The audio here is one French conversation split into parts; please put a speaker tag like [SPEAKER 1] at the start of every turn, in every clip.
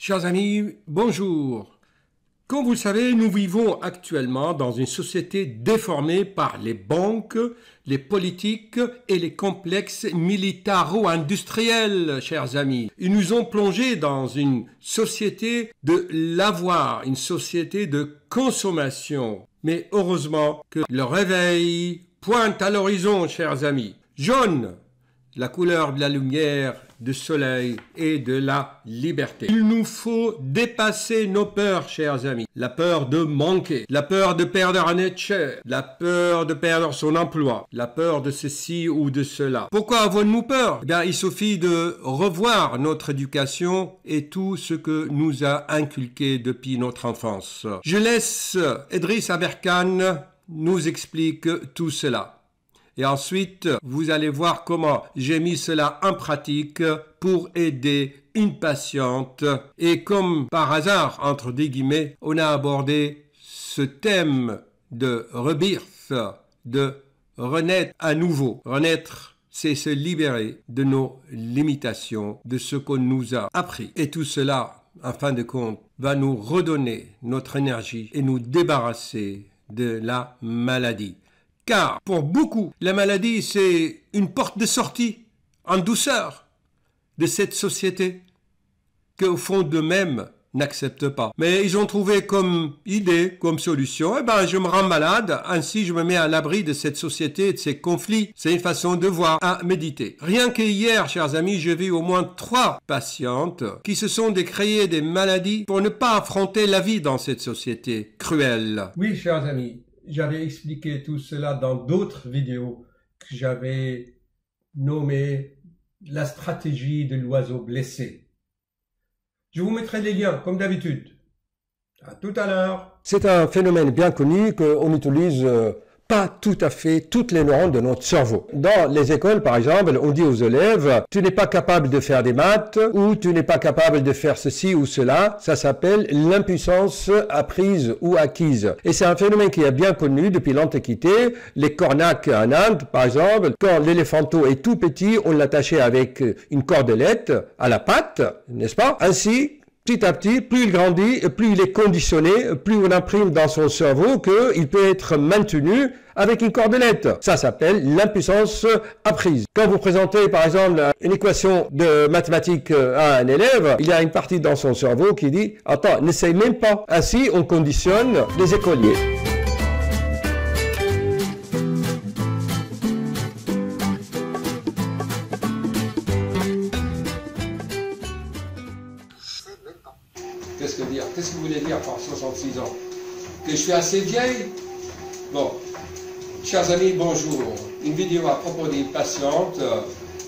[SPEAKER 1] Chers amis, bonjour. Comme vous le savez, nous vivons actuellement dans une société déformée par les banques, les politiques et les complexes militaro-industriels, chers amis. Ils nous ont plongés dans une société de l'avoir, une société de consommation. Mais heureusement que le réveil pointe à l'horizon, chers amis. Jaune, la couleur de la lumière, du soleil et de la liberté. Il nous faut dépasser nos peurs, chers amis. La peur de manquer, la peur de perdre un être cher, la peur de perdre son emploi, la peur de ceci ou de cela. Pourquoi avons-nous peur? Eh bien, il suffit de revoir notre éducation et tout ce que nous a inculqué depuis notre enfance. Je laisse Idriss Aberkane nous expliquer tout cela. Et ensuite, vous allez voir comment j'ai mis cela en pratique pour aider une patiente. Et comme par hasard, entre des guillemets, on a abordé ce thème de rebirth, de renaître à nouveau. Renaître, c'est se libérer de nos limitations, de ce qu'on nous a appris. Et tout cela, en fin de compte, va nous redonner notre énergie et nous débarrasser de la maladie. Car pour beaucoup, la maladie, c'est une porte de sortie en douceur de cette société qu'au fond d'eux-mêmes n'acceptent pas. Mais ils ont trouvé comme idée, comme solution, eh ben, je me rends malade, ainsi je me mets à l'abri de cette société et de ces conflits. C'est une façon de voir, à méditer. Rien que hier, chers amis, j'ai vu au moins 3 patientes qui se sont décréées des maladies pour ne pas affronter la vie dans cette société cruelle. Oui, chers amis. J'avais expliqué tout cela dans d'autres vidéos que j'avais nommées la stratégie de l'oiseau blessé. Je vous mettrai les liens, comme d'habitude. À tout à l'heure. C'est un phénomène bien connu qu'on utilise pas tout à fait toutes les neurones de notre cerveau. Dans les écoles, par exemple, on dit aux élèves, tu n'es pas capable de faire des maths, ou tu n'es pas capable de faire ceci ou cela. Ça s'appelle l'impuissance apprise ou acquise. Et c'est un phénomène qui est bien connu depuis l'Antiquité. Les cornacs en Inde, par exemple, quand l'éléphanteau est tout petit, on l'attachait avec une cordelette à la patte, n'est-ce pas? Ainsi, petit à petit, plus il grandit, plus il est conditionné, plus on imprime dans son cerveau qu'il peut être maintenu avec une cordelette. Ça s'appelle l'impuissance apprise. Quand vous présentez par exemple une équation de mathématiques à un élève, il y a une partie dans son cerveau qui dit « Attends, n'essaye même pas ». Ainsi, on conditionne les écoliers. Qu'est-ce que dire? Qu'est-ce que vous voulez dire par 66 ans? Que je suis assez vieille? Bon, chers amis, bonjour. Une vidéo à propos d'une patiente.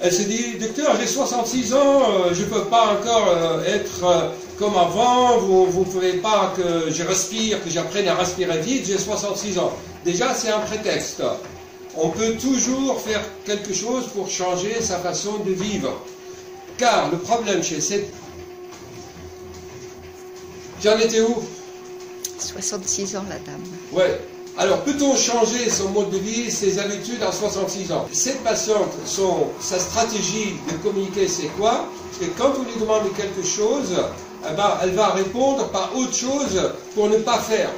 [SPEAKER 1] Elle se dit, docteur, j'ai 66 ans, je ne peux pas encore être comme avant, vous ne pouvez pas que je respire, que j'apprenne à respirer vite, j'ai 66 ans. Déjà, c'est un prétexte. On peut toujours faire quelque chose pour changer sa façon de vivre. Car le problème chez cette... J'en étais où?
[SPEAKER 2] 66 ans, la dame.
[SPEAKER 1] Ouais. Alors, peut-on changer son mode de vie, ses habitudes à 66 ans? Cette patiente, sa stratégie de communiquer, c'est quoi? C'est que quand on lui demande quelque chose, eh ben, elle va répondre par autre chose pour ne pas faire.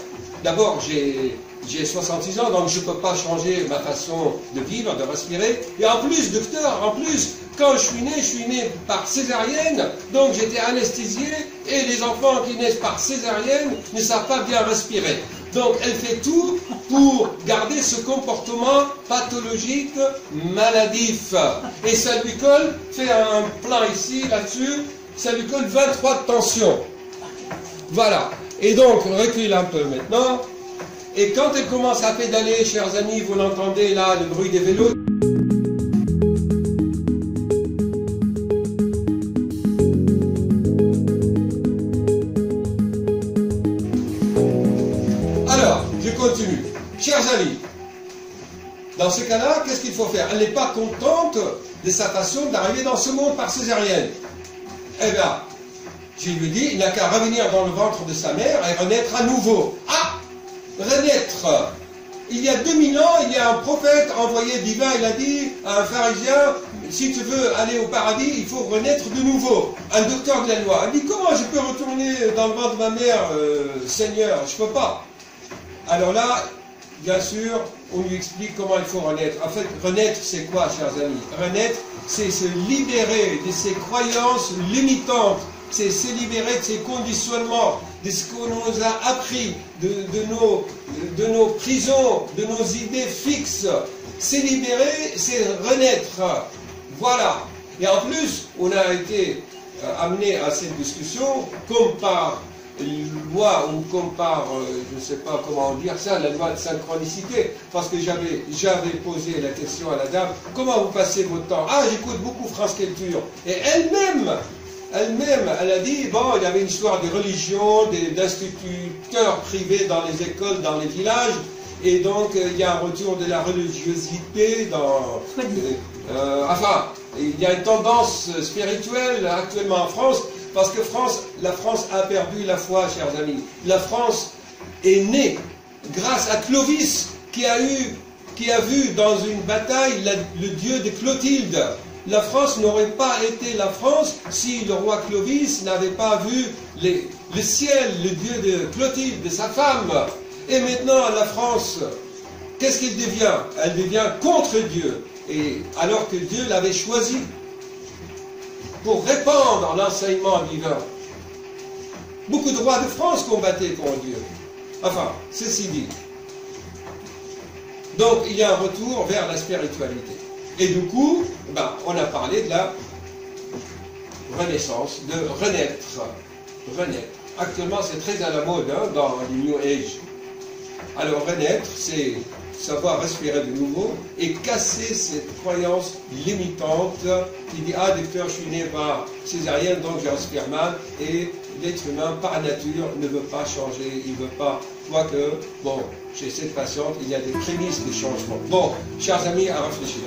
[SPEAKER 1] D'abord, j'ai 66 ans, donc je ne peux pas changer ma façon de vivre, de respirer. Et en plus, docteur, en plus, quand je suis né par césarienne, donc j'étais anesthésié, et les enfants qui naissent par césarienne ne savent pas bien respirer. Donc elle fait tout pour garder ce comportement pathologique, maladif. Et ça lui colle, fait un plan ici, là-dessus, ça lui colle 23 de tension. Voilà. Et donc, recule un peu maintenant. Et quand elle commence à pédaler, chers amis, vous l'entendez là, le bruit des vélos. Alors, je continue. Chers amis, dans ce cas-là, qu'est-ce qu'il faut faire? Elle n'est pas contente de sa façon d'arriver dans ce monde par césarienne. Eh bien, je lui dis, il n'a qu'à revenir dans le ventre de sa mère et renaître à nouveau. Ah! Renaître. Il y a 2000 ans, il y a un prophète envoyé divin, il a dit à un pharisien, si tu veux aller au paradis, il faut renaître de nouveau. Un docteur de la loi. Il dit, comment je peux retourner dans le ventre de ma mère, Seigneur? Je ne peux pas. Alors là, bien sûr, on lui explique comment il faut renaître. En fait, renaître, c'est quoi, chers amis? Renaître, c'est se libérer de ses croyances limitantes. C'est se libérer de ses conditionnements, de ce qu'on nous a appris, de nos prisons, de nos idées fixes. Se libérer, c'est renaître. Voilà. Et en plus, on a été amené à cette discussion, comme par loi, on compare, je ne sais pas comment dire ça, la loi de synchronicité, parce que j'avais posé la question à la dame, comment vous passez votre temps? Ah, j'écoute beaucoup France Culture. Et elle-même, elle a dit, bon, il y avait une histoire de religion, d'instituteurs privés dans les écoles, dans les villages, et donc il y a un retour de la religiosité dans... enfin, il y a une tendance spirituelle actuellement en France, parce que la France a perdu la foi, chers amis. La France est née grâce à Clovis, qui a vu dans une bataille le dieu de Clotilde. La France n'aurait pas été la France si le roi Clovis n'avait pas vu le ciel, le dieu de Clotilde, de sa femme. Et maintenant, la France, qu'est-ce qu'elle devient? Elle devient contre Dieu. Et alors que Dieu l'avait choisi pour répandre l'enseignement divin. Beaucoup de rois de France combattaient contre Dieu. Enfin, ceci dit. Donc, il y a un retour vers la spiritualité. Et du coup, on a parlé de la renaissance, de renaître. Renaître. Actuellement, c'est très à la mode dans le New Age. Alors, renaître, c'est savoir respirer de nouveau et casser cette croyance limitante qui dit, ah, docteur, je suis né par césarienne, donc j'ai un spermate, et l'être humain, par nature, ne veut pas changer, il ne veut pas, quoique, bon, chez cette patiente, il y a des prémices de changement. Bon, chers amis, à réfléchir.